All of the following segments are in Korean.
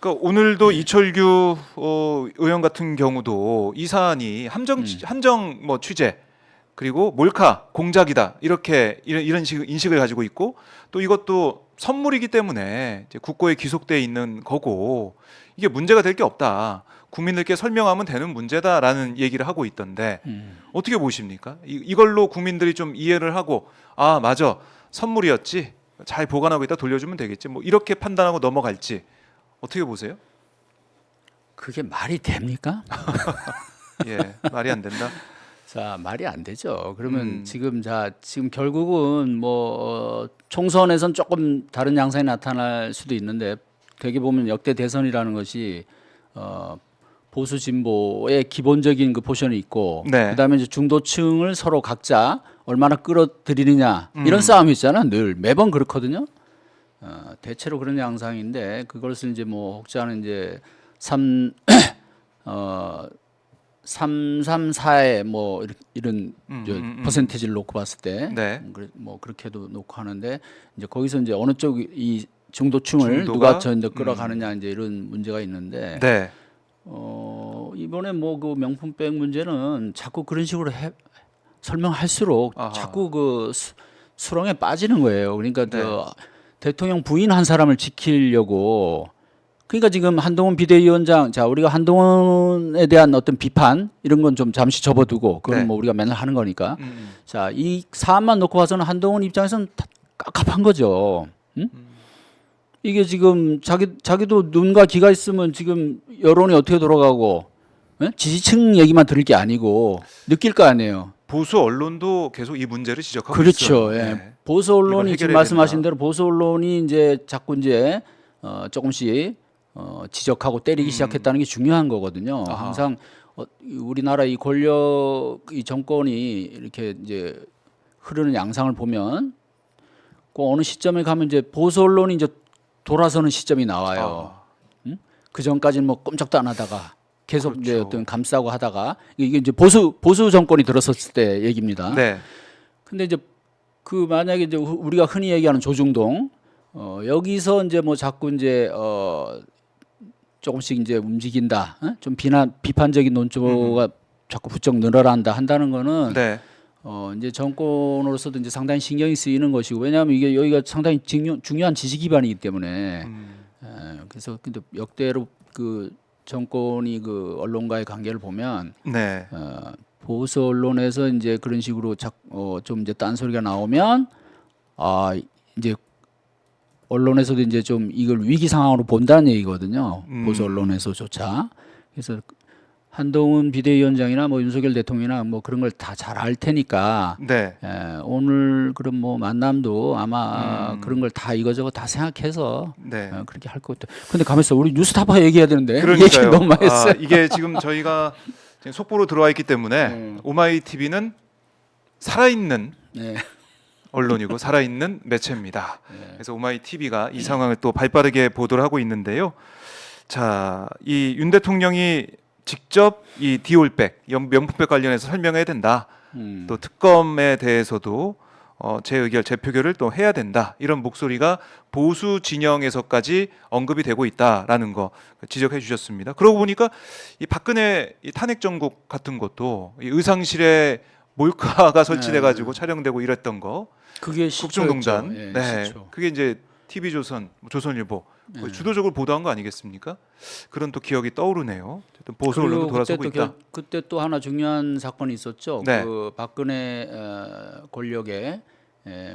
그러니까 오늘도 이철규 의원 같은 경우도 이 사안이 함정 뭐 취재 그리고 몰카 공작이다 이렇게 이런 인식을 가지고 있고 또 이것도 선물이기 때문에 이제 국고에 기속돼 있는 거고 이게 문제가 될 게 없다. 국민들께 설명하면 되는 문제다라는 얘기를 하고 있던데 어떻게 보십니까? 이걸로 국민들이 좀 이해를 하고 아 맞아 선물이었지 잘 보관하고 있다 돌려주면 되겠지 뭐 이렇게 판단하고 넘어갈지 어떻게 보세요? 그게 말이 됩니까? 예 말이 안 된다. 자, 말이 안 되죠. 그러면 지금 결국은 뭐 총선에선 조금 다른 양상이 나타날 수도 있는데 되게 보면 역대 대선이라는 것이 보수 진보의 기본적인 그 포션이 있고 네. 그다음에 이제 중도층을 서로 각자 얼마나 끌어들이느냐 이런 싸움이 있잖아. 늘 매번 그렇거든요. 대체로 그런 양상인데 그것을 이제 뭐 혹자는 이제 334에 뭐 이런 퍼센티지를 놓고 봤을 때 네. 뭐 그렇게도 놓고 하는데 이제 거기서 이제 어느 쪽 이 중도층을 중도가? 누가 저 이제 끌어가느냐 이제 이런 문제가 있는데 네. 이번에 뭐 그 명품백 문제는 자꾸 그런 식으로 설명할수록 아하. 자꾸 그 수렁에 빠지는 거예요. 그러니까 네. 그 대통령 부인 한 사람을 지키려고 그러니까 지금 한동훈 비대위원장 자 우리가 한동훈에 대한 어떤 비판 이런 건 좀 잠시 접어두고 그건 네. 뭐 우리가 맨날 하는 거니까 자 이 사안만 놓고 봐서는 한동훈 입장에서는 깝깝한 거죠. 응? 이게 지금 자기도 눈과 귀가 있으면 지금 여론이 어떻게 돌아가고 지지층 얘기만 들을 게 아니고 느낄 거 아니에요. 보수 언론도 계속 이 문제를 지적하고 그렇죠. 있어요. 예. 네. 보수 이걸 언론이 지금 해결해야 말씀하신 된다. 대로 보수 언론이 이제 자꾸 이제 조금씩 지적하고 때리기 시작했다는 게 중요한 거거든요. 아하. 항상 우리나라 이 권력 이 정권이 이렇게 이제 흐르는 양상을 보면 그 어느 시점에 가면 이제 보수 언론이 이제 돌아서는 시점이 나와요. 그 전까지는 뭐 꼼짝도 안 하다가 계속 그렇죠. 이제 어떤 감싸고 하다가 이게 이제 보수 정권이 들어섰을 때 얘기입니다. 네. 근데 이제 그 만약에 이제 우리가 흔히 얘기하는 조중동 여기서 이제 뭐 자꾸 이제 조금씩 이제 움직인다. 좀 비판적인 논조가 자꾸 부쩍 늘어난다 한다는 거는 네. 이제 정권으로서도 이제 상당히 신경이 쓰이는 것이고 왜냐하면 이게 여기가 상당히 중요한 지지 기반이기 때문에 그래서 근데 역대로 그 정권이 그 언론과의 관계를 보면 네. 보수 언론에서 이제 그런 식으로 좀 이제 딴소리가 나오면 이제 언론에서도 이제 좀 이걸 위기 상황으로 본다는 얘기거든요. 보수 언론에서조차. 그래서 한동훈 비대위원장이나 뭐 윤석열 대통령이나 뭐 그런 걸 다 잘 알 테니까 네. 오늘 그런 뭐 만남도 아마 그런 걸 다 이거저거 다 생각해서 네. 그렇게 할 것 같아요. 근데 가만 있어. 우리 뉴스타파 얘기해야 되는데 얘기 그러니까요. 너무 많이 했어요. 이게 지금 저희가 지금 속보로 들어와 있기 때문에 오마이 TV는 살아있는 네. 언론이고 살아있는 매체입니다. 그래서 오마이 TV가 이 상황을 또 발빠르게 보도를 하고 있는데요. 자, 이 윤 대통령이 직접 이 디올백 명품백 관련해서 설명해야 된다. 또 특검에 대해서도 재의결, 재표결을 또 해야 된다. 이런 목소리가 보수 진영에서까지 언급이 되고 있다라는 거 지적해 주셨습니다. 그러고 보니까 이 박근혜 이 탄핵 정국 같은 것도 이 의상실에 몰카가 설치돼 가지고 촬영되고 이랬던 거 그게 국정농단. 시초였죠. 예, 네. 시초. 그게 이제 TV조선, 조선일보 거의 주도적으로 보도한 거 아니겠습니까? 그런 또 기억이 떠오르네요. 어쨌든 보수 언론도 그리고 돌아서고 있다. 그때 또 하나 중요한 사건이 있었죠. 네. 그 박근혜 권력의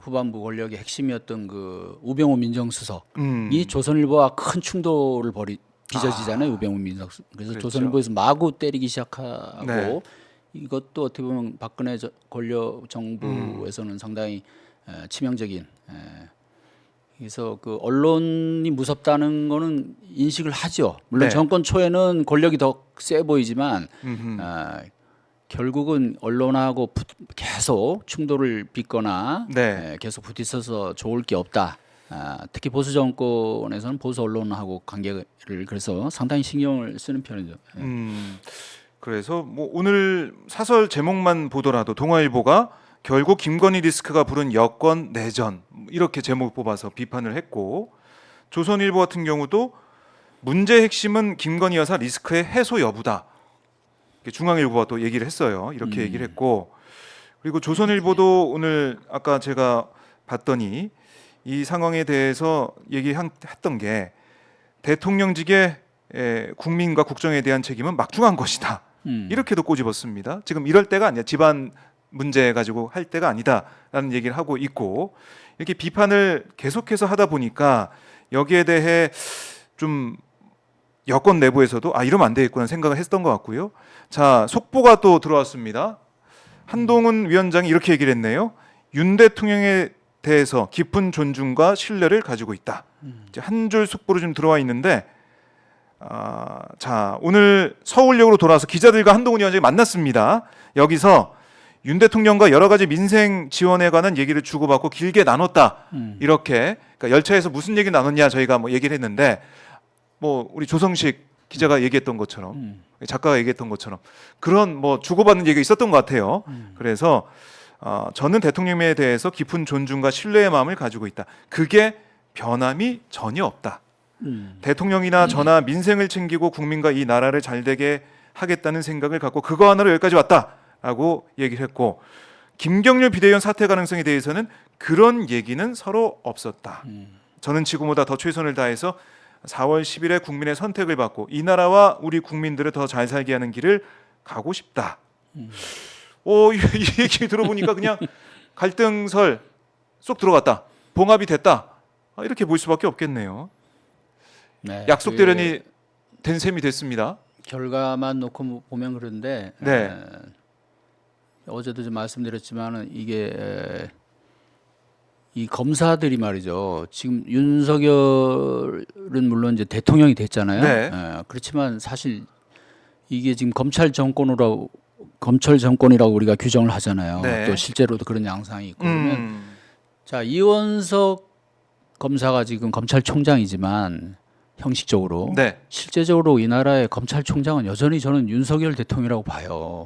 후반부 권력의 핵심이었던 그 우병우 민정수석이 조선일보와 큰 충돌을 빚어지잖아요. 우병우 민정수석. 그래서 그렇죠. 조선일보에서 마구 때리기 시작하고 네. 이것도 어떻게 보면 박근혜 권력 정부에서는 상당히 치명적인. 그래서 그 언론이 무섭다는 거는 인식을 하죠. 물론 네. 정권 초에는 권력이 더 세 보이지만 음흠. 결국은 언론하고 계속 충돌을 빚거나 네. 계속 부딪혀서 좋을 게 없다. 특히 보수 정권에서는 보수 언론하고 관계를 그래서 상당히 신경을 쓰는 편이죠. 그래서 뭐 오늘 사설 제목만 보더라도 동아일보가 결국 김건희 리스크가 부른 여권 내전 이렇게 제목 뽑아서 비판을 했고 조선일보 같은 경우도 문제의 핵심은 김건희 여사 리스크의 해소 여부다. 중앙일보가 또 얘기를 했어요. 이렇게 얘기를 했고, 그리고 조선일보도 오늘 아까 제가 봤더니 이 상황에 대해서 얘기했던 게 대통령직의 국민과 국정에 대한 책임은 막중한 것이다. 이렇게도 꼬집었습니다. 지금 이럴 때가 아니야. 집안 문제 가지고 할 때가 아니다라는 얘기를 하고 있고, 이렇게 비판을 계속해서 하다 보니까 여기에 대해 좀 여권 내부에서도 이러면 안 되겠구나 생각을 했던 것 같고요. 자, 속보가 또 들어왔습니다. 한동훈 위원장이 이렇게 얘기를 했네요. 윤 대통령에 대해서 깊은 존중과 신뢰를 가지고 있다. 이제 한 줄 속보로 좀 들어와 있는데, 자, 오늘 서울역으로 돌아와서 기자들과 한동훈 위원장이 만났습니다. 여기서 윤 대통령과 여러 가지 민생 지원에 관한 얘기를 주고받고 길게 나눴다. 이렇게, 그러니까 열차에서 무슨 얘기 나눴냐 저희가 뭐 얘기를 했는데, 뭐 우리 조성식 기자가 얘기했던 것처럼, 작가가 얘기했던 것처럼 그런 뭐 주고받는 얘기가 있었던 것 같아요. 그래서 저는 대통령에 대해서 깊은 존중과 신뢰의 마음을 가지고 있다. 그게 변함이 전혀 없다. 대통령이나 저나 민생을 챙기고 국민과 이 나라를 잘되게 하겠다는 생각을 갖고 그거 하나로 여기까지 왔다라고 얘기를 했고, 김경률 비대위원 사퇴 가능성에 대해서는 그런 얘기는 서로 없었다. 저는 지금보다 더 최선을 다해서 4월 10일에 국민의 선택을 받고 이 나라와 우리 국민들을 더 잘 살게 하는 길을 가고 싶다. 이 얘기 들어보니까 그냥 갈등설 쏙 들어갔다. 봉합이 됐다. 이렇게 볼 수밖에 없겠네요. 네, 약속대련이 된 셈이 됐습니다. 결과만 놓고 보면 그런데 네. 어제도 좀 말씀드렸지만은 이게 이 검사들이 말이죠. 지금 윤석열은 물론 이제 대통령이 됐잖아요. 네. 그렇지만 사실 이게 지금 검찰 정권이라고 우리가 규정을 하잖아요. 네. 또 실제로도 그런 양상이 있고 그러면 자, 이원석 검사가 지금 검찰총장이지만 형식적으로 네. 실제적으로 이 나라의 검찰총장은 여전히 저는 윤석열 대통령이라고 봐요.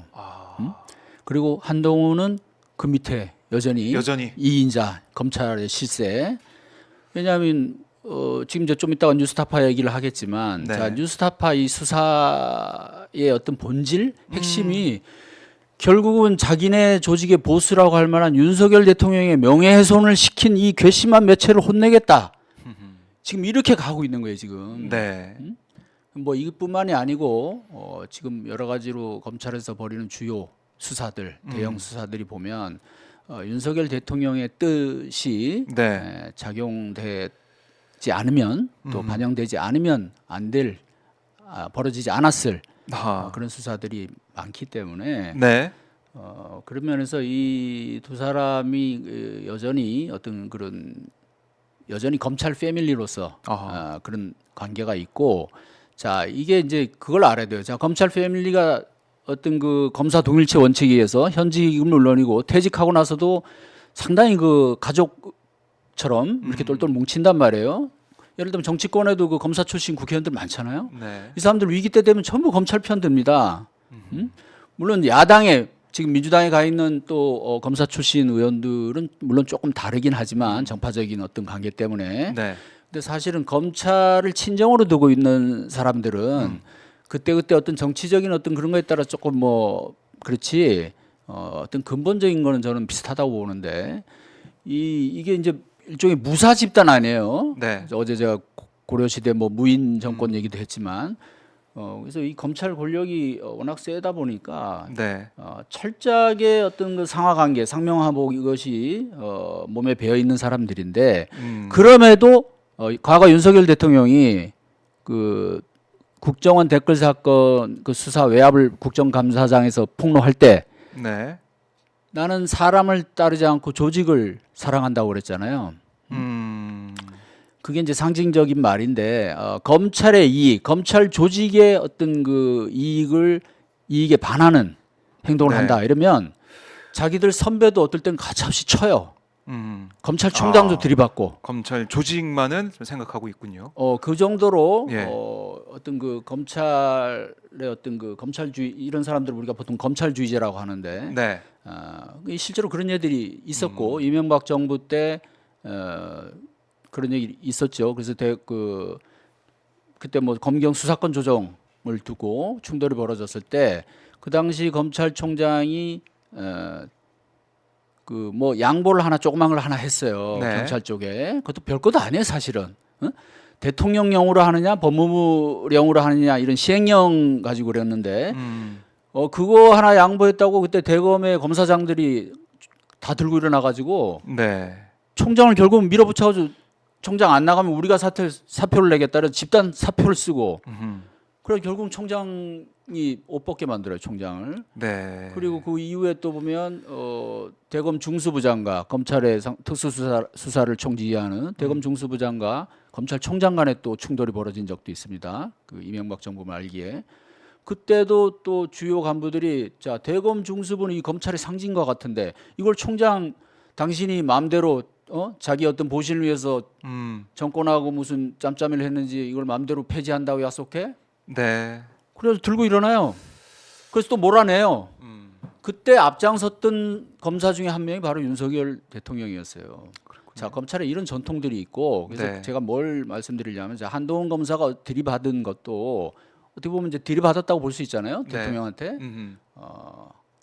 그리고 한동훈은 그 밑에 여전히 이인자 검찰의 실세. 왜냐하면 지금 이제 좀 이따가 뉴스타파 얘기를 하겠지만, 네. 자, 뉴스타파 이 수사의 어떤 본질, 핵심이 결국은 자기네 조직의 보스라고 할 만한 윤석열 대통령의 명예훼손을 시킨 이 괘씸한 매체를 혼내겠다. 지금 이렇게 가고 있는 거예요 지금. 네. 뭐 이것뿐만이 아니고 지금 여러 가지로 검찰에서 벌이는 주요 수사들, 대형 수사들이 보면 윤석열 대통령의 뜻이 네. 작용되지 않으면 또 반영되지 않으면 안 될 벌어지지 않았을 그런 수사들이 많기 때문에 네. 그런 면에서 이 두 사람이 여전히 어떤 그런 여전히 검찰 패밀리로서 그런 관계가 있고, 자, 이게 이제 그걸 알아야 돼요. 자, 검찰 패밀리가 어떤 그 검사 동일체 원칙에 의해서 현직은 물론이고 퇴직하고 나서도 상당히 그 가족처럼 이렇게 똘똘 뭉친단 말이에요. 예를 들면 정치권에도 그 검사 출신 국회의원들 많잖아요. 네. 이 사람들 위기 때 되면 전부 검찰 편 듭니다. 물론 야당에 지금 민주당에 가 있는 또 검사 출신 의원들은 물론 조금 다르긴 하지만 정파적인 어떤 관계 때문에. 네. 근데 사실은 검찰을 친정으로 두고 있는 사람들은 그때그때 어떤 정치적인 어떤 그런 거에 따라 조금 뭐 그렇지 어떤 근본적인 거는 저는 비슷하다고 보는데 이게 이제 일종의 무사 집단 아니에요. 네. 어제 제가 고려시대 뭐 무인 정권 얘기도 했지만 그래서 이 검찰 권력이 워낙 세다 보니까 네. 철저하게 어떤 그 상하관계, 상명하복 이것이 몸에 배어 있는 사람들인데 그럼에도 과거 윤석열 대통령이 그 국정원 댓글 사건 그 수사 외압을 국정감사장에서 폭로할 때 네. 나는 사람을 따르지 않고 조직을 사랑한다고 그랬잖아요. 그게 이제 상징적인 말인데 검찰의 이익, 검찰 조직의 어떤 그 이익에 반하는 행동을 네. 한다 이러면 자기들 선배도 어떨 땐 가차없이 쳐요. 검찰총장도 들이받고 검찰 조직만은 좀 생각하고 있군요. 그 정도로 예. 어떤 그 검찰의 어떤 그 검찰주의 이런 사람들 우리가 보통 검찰주의자라고 하는데 네. 실제로 그런 애들이 있었고 이명박 정부 때 그런 얘기 있었죠. 그래서 그때 뭐 검경 수사권 조정을 두고 충돌이 벌어졌을 때 그 당시 검찰총장이 그 뭐 양보를 하나 조그만 걸 하나 했어요. 네. 경찰 쪽에. 그것도 별것도 아니에요, 사실은. 어? 대통령령으로 하느냐, 법무부령으로 하느냐 이런 시행령 가지고 그랬는데 그거 하나 양보했다고 그때 대검의 검사장들이 다 들고 일어나 가지고 네. 총장을 결국 밀어붙여가지고 총장 안 나가면 우리가 사표를 내겠다. 그래서 집단 사표를 쓰고 그래 결국 총장이 옷 벗게 만들어요, 총장을. 네. 그리고 그 이후에 또 보면 대검 중수부장과 검찰의 특수수사를 총지휘하는 대검 중수부장과 검찰총장 간에 또 충돌이 벌어진 적도 있습니다. 그 이명박 정부 말기에. 그때도 또 주요 간부들이 자 대검 중수부는 이 검찰의 상징과 같은데 이걸 총장 당신이 마음대로 자기 어떤 보신을 위해서 정권하고 무슨 짬짬이를 했는지 이걸 마음대로 폐지한다고 약속해? 네. 그래서 들고 일어나요. 그래서 또 몰아내요. 그때 앞장섰던 검사 중에 한 명이 바로 윤석열 대통령이었어요. 자, 검찰에 이런 전통들이 있고 그래서 네. 제가 뭘 말씀드리려면 자, 한동훈 검사가 들이받은 것도 어떻게 보면 이제 들이받았다고 볼 수 있잖아요. 네. 대통령한테.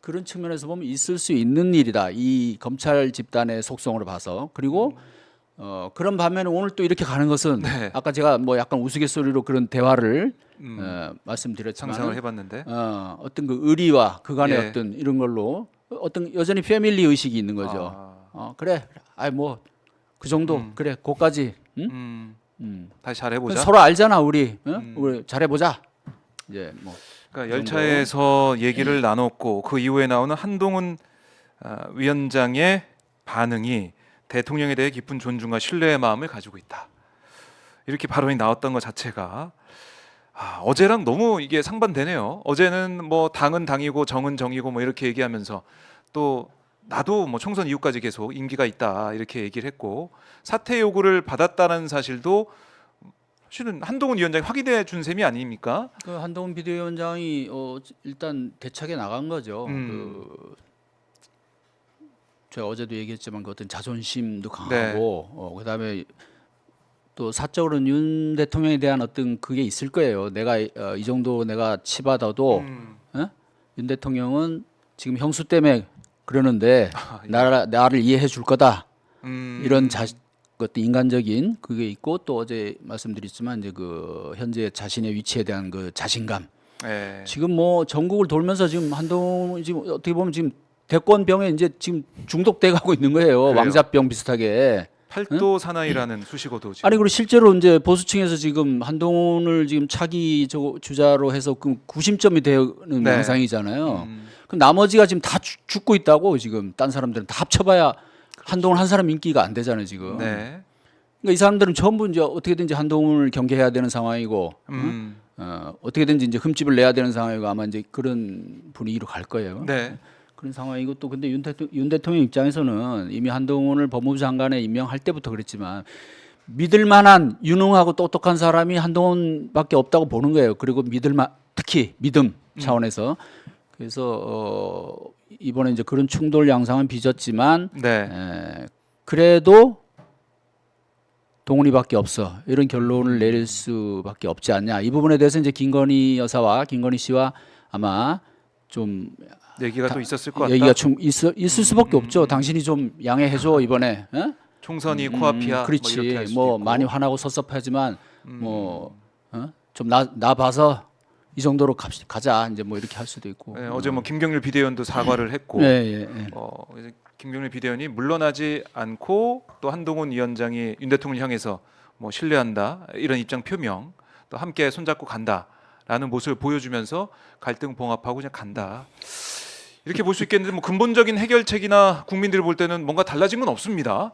그런 측면에서 보면 있을 수 있는 일이다. 이 검찰 집단의 속성으로 봐서. 그리고 그런 반면에 오늘 또 이렇게 가는 것은 네. 아까 제가 뭐 약간 우스갯소리로 그런 대화를 말씀드렸지만 상상을 해봤는데. 어떤 그 의리와 그간의 예. 어떤 이런 걸로 어떤 여전히 패밀리 의식이 있는 거죠. 그래, 아이 뭐 그 정도 그래, 고까지. 응? 다시 잘해보자. 서로 알잖아, 우리. 우리 잘해보자. 이제 뭐. 그러니까 열차에서 얘기를 나눴고 그 이후에 나오는 한동훈 위원장의 반응이 대통령에 대해 깊은 존중과 신뢰의 마음을 가지고 있다. 이렇게 발언이 나왔던 것 자체가 어제랑 너무 이게 상반되네요. 어제는 뭐 당은 당이고 정은 정이고 뭐 이렇게 얘기하면서 또 나도 뭐 총선 이후까지 계속 임기가 있다 이렇게 얘기를 했고 사퇴 요구를 받았다는 사실도 사실은 한동훈 위원장이 확인해 준 셈이 아닙니까? 그 한동훈 비대위원장이 일단 대책에 나간 거죠. 제가 어제도 얘기했지만 그 어떤 자존심도 강하고 그다음에 또 사적으로는 윤 대통령에 대한 어떤 그게 있을 거예요. 내가 이 정도 내가 치받아도 윤 대통령은 지금 형수 때문에 그러는데 나를 이해해 줄 거다. 이런 어떤 인간적인 그게 있고 또 어제 말씀드렸지만 이제 그 현재 자신의 위치에 대한 그 자신감. 네. 지금 뭐 전국을 돌면서 지금 한동훈 지금 어떻게 보면 지금 대권병에 이제 지금 중독돼 가고 있는 거예요. 그래요. 왕자병 비슷하게. 팔도 사나이라는 수식어도 지금. 아니 그리고 실제로 이제 보수층에서 지금 한동훈을 지금 차기 주자로 해서 그 구심점이 되는 네. 양상이잖아요. 그럼 나머지가 지금 다 죽고 있다고 지금 딴 사람들은 다 합쳐봐야 한동훈 한 사람 인기가 안 되잖아요 지금. 네. 그러니까 이 사람들은 전부 이제 어떻게든지 한동훈을 경계해야 되는 상황이고 어떻게든지 이제 흠집을 내야 되는 상황이고 아마 이제 그런 분위기로 갈 거예요. 네. 그런 상황이고 또 근데 윤 대통령 입장에서는 이미 한동훈을 법무부 장관에 임명할 때부터 그랬지만 믿을 만한 유능하고 똑똑한 사람이 한동훈밖에 없다고 보는 거예요. 그리고 특히 믿음 차원에서 그래서 이번에 이제 그런 충돌 양상은 빚었지만 네. 그래도 동훈이밖에 없어 이런 결론을 내릴 수밖에 없지 않냐. 이 부분에 대해서 이제 김건희 여사와 김건희 씨와 아마 좀 얘기가 또 있었을 것 같다. 얘기가 좀 있을 수밖에 없죠. 당신이 좀 양해해줘 이번에. 총선이 코앞이야. 그렇지. 뭐 이렇게 할 수도 뭐 있고. 많이 화나고 섭섭하지만 뭐 좀 나 봐서 이 정도로 가자 이제 뭐 이렇게 할 수도 있고. 네, 어제 뭐 김경률 비대위원도 사과를 했고. 예. 이제 김경률 비대위원이 물러나지 않고 또 한동훈 위원장이 윤 대통령을 향해서 뭐 신뢰한다 이런 입장 표명 또 함께 손잡고 간다라는 모습을 보여주면서 갈등 봉합하고 그냥 간다. 이렇게 볼 수 있겠는데 뭐 근본적인 해결책이나 국민들이 볼 때는 뭔가 달라진 건 없습니다.